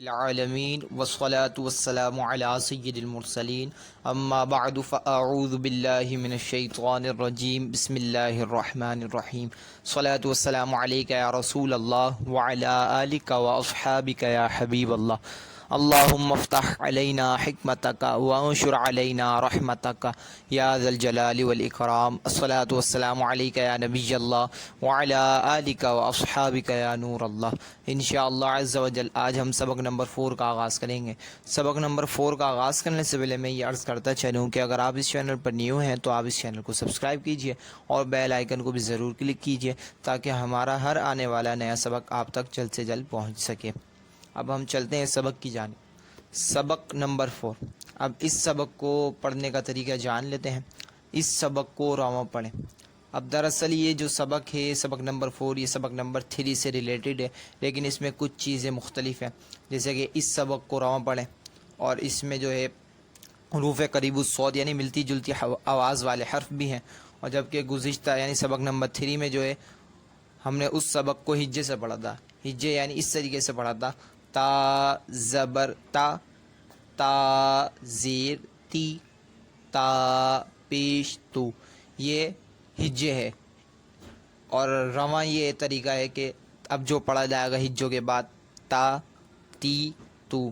العالمین والصلاة والسلام علی سید المرسلین اما بعد فاعوذ باللہ من الشیطان الرجیم بسم اللہ الرحمن الرحیم صلاة والسلام علیک یا رسول اللہ وعلی آلک واصحابک یا حبیب اللہ اللہم افتح علینا حکمتک وانشر علینا رحمتک یا ذا الجلال والاکرام الصلاة والسلام علیک یا نبی اللہ وعلی آلک واصحابک یا نور اللہ۔ انشاءاللہ عز و جل آج ہم سبق نمبر 4 کا آغاز کریں گے۔ سبق نمبر 4 کا آغاز کرنے سے پہلے میں یہ عرض کرتا چلوں کہ اگر آپ اس چینل پر نیو ہیں تو آپ اس چینل کو سبسکرائب کیجئے اور بیل آئیکن کو بھی ضرور کلک کیجئے تاکہ ہمارا ہر آنے والا نیا سبق آپ تک جلد سے جلد پہنچ سکے۔ اب ہم چلتے ہیں سبق کی جانب۔ سبق نمبر 4۔ اب اس سبق کو پڑھنے کا طریقہ جان لیتے ہیں۔ اس سبق کو رواں پڑھیں۔ اب دراصل یہ جو سبق ہے سبق نمبر 4 یہ سبق نمبر 3 سے ریلیٹڈ ہے، لیکن اس میں کچھ چیزیں مختلف ہیں، جیسے کہ اس سبق کو رواں پڑھیں اور اس میں جو ہے حروف قریب الصوت یعنی ملتی جلتی آواز والے حرف بھی ہیں، اور جبکہ گزشتہ یعنی سبق نمبر 3 میں جو ہے ہم نے اس سبق کو ہجے سے پڑھا تھا۔ ہجے یعنی اس طریقے سے پڑھا تھا: تا زبر تا، تا زیر تی، تا پیش تو، یہ ہجے ہے۔ اور رواں یہ طریقہ ہے کہ اب جو پڑھا جائے گا ہجوں کے بعد تا تی تو،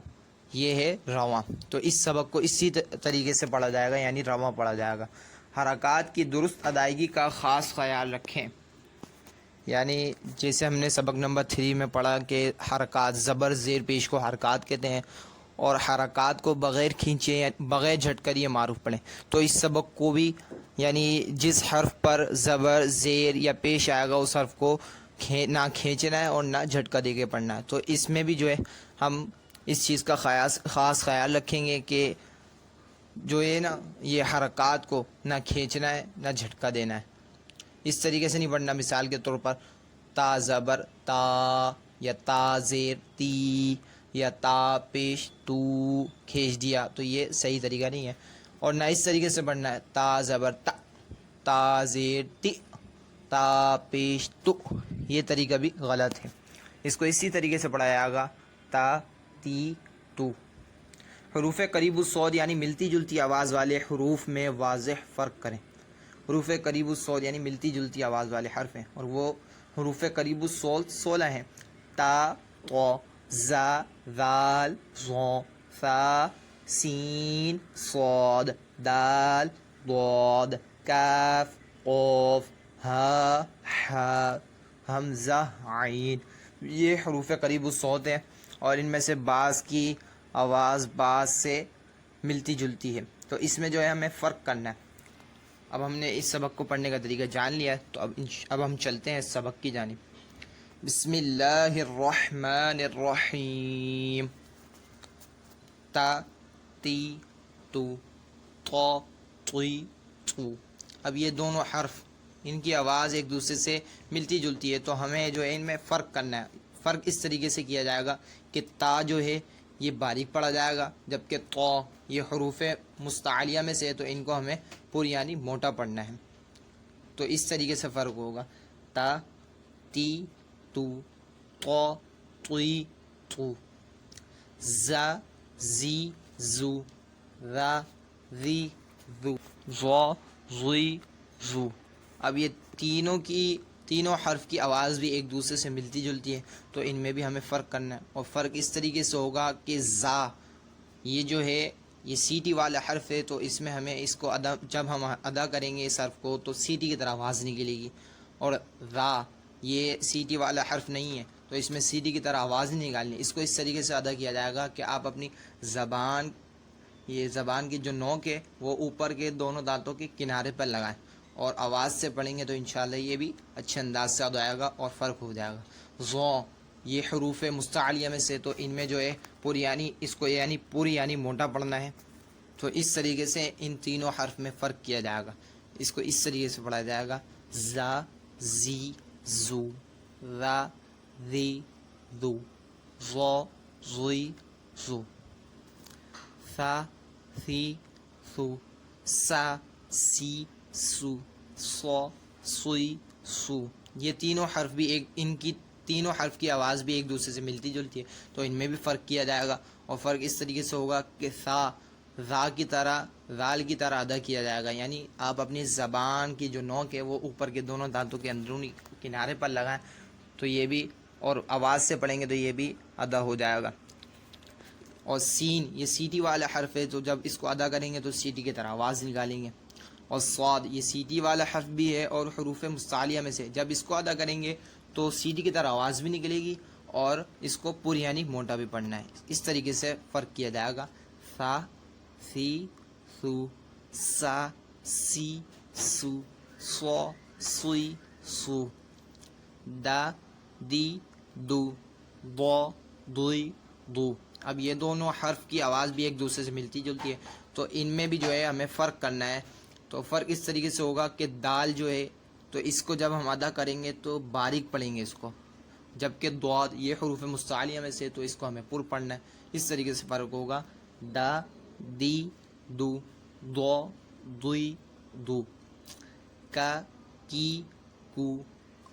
یہ ہے رواں۔ تو اس سبق کو اسی طریقے سے پڑھا جائے گا یعنی رواں پڑھا جائے گا۔ حرکات کی درست ادائیگی کا خاص خیال رکھیں، یعنی جیسے ہم نے سبق نمبر 3 میں پڑھا کہ حرکات زبر زیر پیش کو حرکات کہتے ہیں، اور حرکات کو بغیر کھینچے بغیر جھٹ کر یہ معروف پڑھیں، تو اس سبق کو بھی یعنی جس حرف پر زبر زیر یا پیش آئے گا اس حرف کو نہ کھینچنا ہے اور نہ جھٹکا دے کے پڑھنا ہے۔ تو اس میں بھی جو ہے ہم اس چیز کا خاص خیال رکھیں گے کہ جو ہے نا یہ حرکات کو نہ کھینچنا ہے نہ جھٹکا دینا ہے۔ اس طریقے سے نہیں پڑھنا، مثال کے طور پر تا زبر تا یا تا زیر تی یا تا پیش تو کھینچ دیا، تو یہ صحیح طریقہ نہیں ہے۔ اور نہ اس طریقے سے پڑھنا ہے تا زبر تا، تا زیر تی، تا پیش تو، یہ طریقہ بھی غلط ہے۔ اس کو اسی طریقے سے پڑھا جائے گا تا تی تو۔ حروف قریب الصوت یعنی ملتی جلتی آواز والے حروف میں واضح فرق کریں۔ حروف قریب الصوت یعنی ملتی جلتی آواز والے حرف ہیں، اور وہ حروف قریب الصوت 16 ہیں: تا، طا، زا، ذال، ظا، ثا، سین، صاد، دال، ضاد، کاف، قاف، ہا، حا، حمزہ، عین۔ یہ حروف قریب الصوت ہیں، اور ان میں سے بعض کی آواز بعض سے ملتی جلتی ہے، تو اس میں جو ہے ہمیں فرق کرنا ہے۔ اب ہم نے اس سبق کو پڑھنے کا طریقہ جان لیا ہے، تو اب ہم چلتے ہیں اس سبق کی جانب۔ بسم اللہ الرحمن الرحیم۔ تا تی تو، طا طی تو۔ اب یہ دونوں حرف ان کی آواز ایک دوسرے سے ملتی جلتی ہے، تو ہمیں جو ہے ان میں فرق کرنا ہے۔ فرق اس طریقے سے کیا جائے گا کہ تا جو ہے یہ باریک پڑھا جائے گا، جبکہ طا یہ حروف مستعلیہ میں سے ہے، تو ان کو ہمیں پوری یعنی موٹا پڑھنا ہے۔ تو اس طریقے سے فرق ہوگا: تا تی تو، طا طی تو، زا زی زو، ذا ذی ذو، ظا ظی ظو۔ اب یہ تینوں حرف کی آواز بھی ایک دوسرے سے ملتی جلتی ہے، تو ان میں بھی ہمیں فرق کرنا ہے، اور فرق اس طریقے سے ہوگا کہ زا یہ جو ہے یہ سیٹی والا حرف ہے، تو اس میں ہمیں اس کو جب ہم ادا کریں گے اس حرف کو تو سیٹی کی طرح آواز نکلے گی، اور را یہ سیٹی والا حرف نہیں ہے، تو اس میں سیٹی کی طرح آواز نہیں نکالنی۔ اس کو اس طریقے سے ادا کیا جائے گا کہ آپ اپنی زبان کی جو نوک ہے وہ اوپر کے دونوں دانتوں کے کنارے پر لگائیں، اور آواز سے پڑھیں گے تو انشاءاللہ یہ بھی اچھے انداز سے ادا آئے گا اور فرق ہو جائے گا۔ ظا یہ حروف مستعلیہ میں سے، تو ان میں جو ہے پوری یعنی اس کو یعنی پوری یعنی موٹا پڑھنا ہے، تو اس طریقے سے ان تینوں حرف میں فرق کیا جائے گا۔ اس کو اس طریقے سے پڑھا جائے گا: زا زی زو، ذا ذی ذو، ظا ظی ظو، ثا ثی ثو، سا سی سو، صا صی سو۔ یہ تینوں حرف بھی ان کی تینوں حرف کی آواز بھی ایک دوسرے سے ملتی جلتی ہے، تو ان میں بھی فرق کیا جائے گا، اور فرق اس طریقے سے ہوگا کہ سا ذا کی طرح ذال کی طرح ادا کیا جائے گا، یعنی آپ اپنی زبان کی جو نوک ہے وہ اوپر کے دونوں دانتوں کے اندرونی کنارے پر لگائیں تو یہ بھی، اور آواز سے پڑھیں گے تو یہ بھی ادا ہو جائے گا۔ اور سین یہ سیٹی والا حرف ہے، تو جب اس کو ادا کریں گے تو سیٹی کی طرح آواز نکالیں گے۔ اور صاد یہ سیٹی والا حرف بھی ہے اور حروف مستعلیہ میں سے، جب اس کو ادا کریں گے تو سیٹی کی طرح آواز بھی نکلے گی اور اس کو پور یعنی موٹا بھی پڑھنا ہے۔ اس طریقے سے فرق کیا جائے گا۔ سا سی سو سا سی سو سو سوئی سو دا دی دو دو دوئی دو۔ اب یہ دونوں حرف کی آواز بھی ایک دوسرے سے ملتی جلتی ہے، تو ان میں بھی جو ہے ہمیں فرق کرنا ہے۔ تو فرق اس طریقے سے ہوگا کہ دال جو ہے تو اس کو جب ہم ادا کریں گے تو باریک پڑھیں گے اس کو، جبکہ ضاد یہ حروف مستعلیہ میں سے تو اس کو ہمیں پر پڑھنا ہے۔ اس طریقے سے فرق ہوگا۔ دا دی دو دو دوئی دو کا کی کو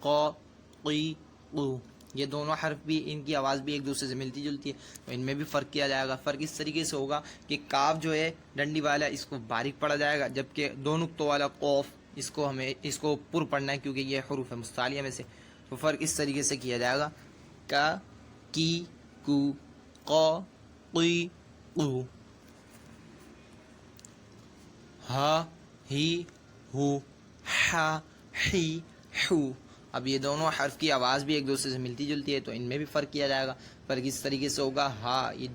قا قی قو۔ یہ دونوں حرف بھی ان کی آواز بھی ایک دوسرے سے ملتی جلتی ہے، تو ان میں بھی فرق کیا جائے گا۔ فرق اس طریقے سے ہوگا کہ کاف جو ہے ڈنڈی والا اس کو باریک پڑھا جائے گا، جبکہ دو نقطوں والا قوف اس کو پر پڑھنا ہے کیونکہ یہ حروف مستعلیہ میں سے، تو فرق اس طریقے سے کیا جائے گا۔ کا کی کو قا قی قو ہا ہی ہو ہا ہی ہو۔ اب یہ دونوں حرف کی آواز بھی ایک دوسرے سے ملتی جلتی ہے، تو ان میں بھی فرق کیا جائے گا۔ فرق اس طریقے سے ہوگا۔ ہا یہ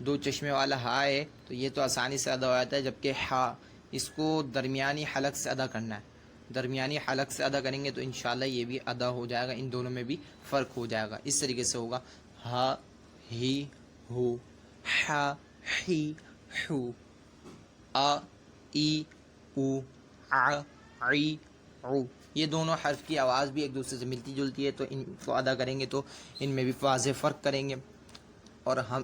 دو چشمے والا ہا ہے تو یہ تو آسانی سے ادا ہو جاتا ہے، جبکہ ہا اس کو درمیانی حلق سے ادا کرنا ہے، درمیانی حلق سے ادا کریں گے تو انشاءاللہ یہ بھی ادا ہو جائے گا۔ ان دونوں میں بھی فرق ہو جائے گا۔ اس طریقے سے ہوگا۔ ہا ہی ہو ہا ہی ہو آ ای او آ عی عو۔ یہ دونوں حرف کی آواز بھی ایک دوسرے سے ملتی جلتی ہے، تو ان کو ادا کریں گے تو ان میں بھی واضح فرق کریں گے۔ اور ہم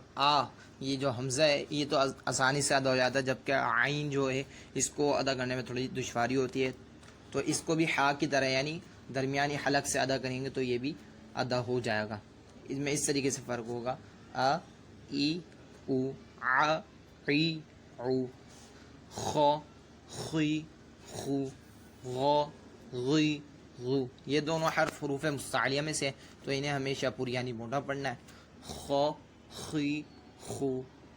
یہ جو حمزہ ہے یہ تو آسانی سے ادا ہو جاتا ہے، جبکہ عین جو ہے اس کو ادا کرنے میں تھوڑی دشواری ہوتی ہے، تو اس کو بھی ہا کی طرح یعنی درمیانی حلق سے ادا کریں گے تو یہ بھی ادا ہو جائے گا۔ اس میں اس طریقے سے فرق ہوگا۔ آ ای او آ عی عو خو خی خو غو غی غو۔ یہ دونوں حرف حروف مستعلیہ میں سے، تو انہیں ہمیشہ پر یعنی موٹا پڑھنا ہے۔ خو خی خو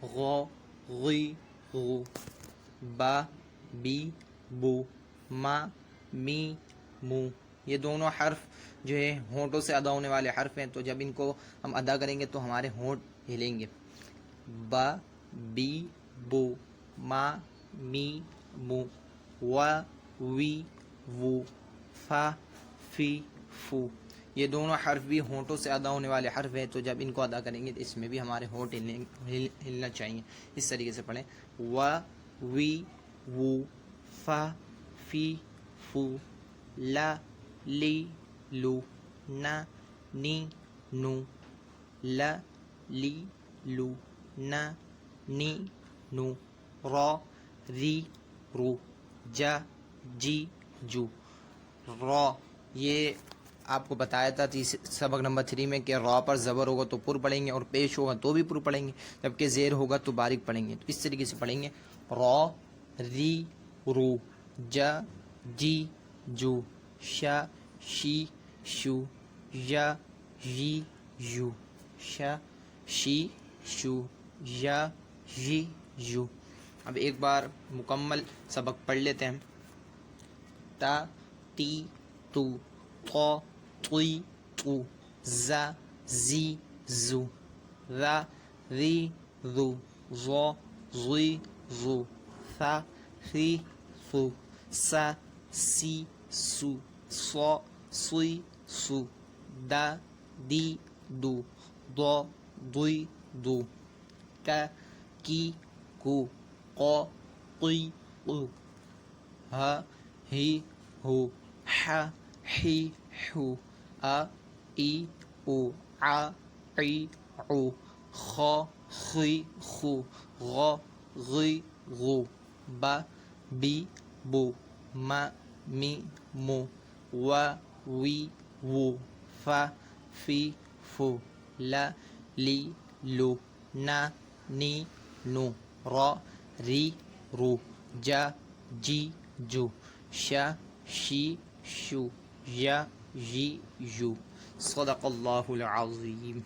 غو غی غو با بی بو ما می مو۔ یہ دونوں حرف جو ہے ہونٹوں سے ادا ہونے والے حرف ہیں، تو جب ان کو ہم ادا کریں گے تو ہمارے ہونٹ ہلیں گے۔ با بی بو ما می مو وا وی وو فا فی فو۔ یہ دونوں حرف بھی ہونٹوں سے ادا ہونے والے حرف ہیں، تو جب ان کو ادا کریں گے تو اس میں بھی ہمارے ہونٹ ہلنا چاہیے۔ اس طریقے سے پڑھیں۔ وا وی وو فا فی فو لا لی لو نا نی نو لا لی لو نا نی نو را ری رو جا جی جو را۔ یہ آپ کو بتایا تھا سبق نمبر 3 میں کہ را پر زبر ہوگا تو پر پڑھیں گے، اور پیش ہوگا تو بھی پر پڑھیں گے، جبکہ زیر ہوگا تو باریک پڑھیں گے۔ تو اس طریقے سے پڑھیں گے۔ را ری رو جا جی جو شا شی شو یا جی یو شا شی شو یا جی یو۔ اب ایک بار مکمل سبق پڑھ لیتے ہیں۔ تا تی تو تو توی تو زا زی زو ذا ذی ذو ظو ظی ظو ثا ثی ثو سا سی سو صو صی سو دا دی دو دو دوی دو کا کی کو قا قی قو ہا ہی ہو ہا ہی ہو آ ای او آ عی عو خو خی خو غو غی غو با بی بو ما می مو وا وی وو فا فی فو لا لی لو نا نی نو را ری رو جا جی جو شا شی شو یا جی یو صدق اللہ العظیم.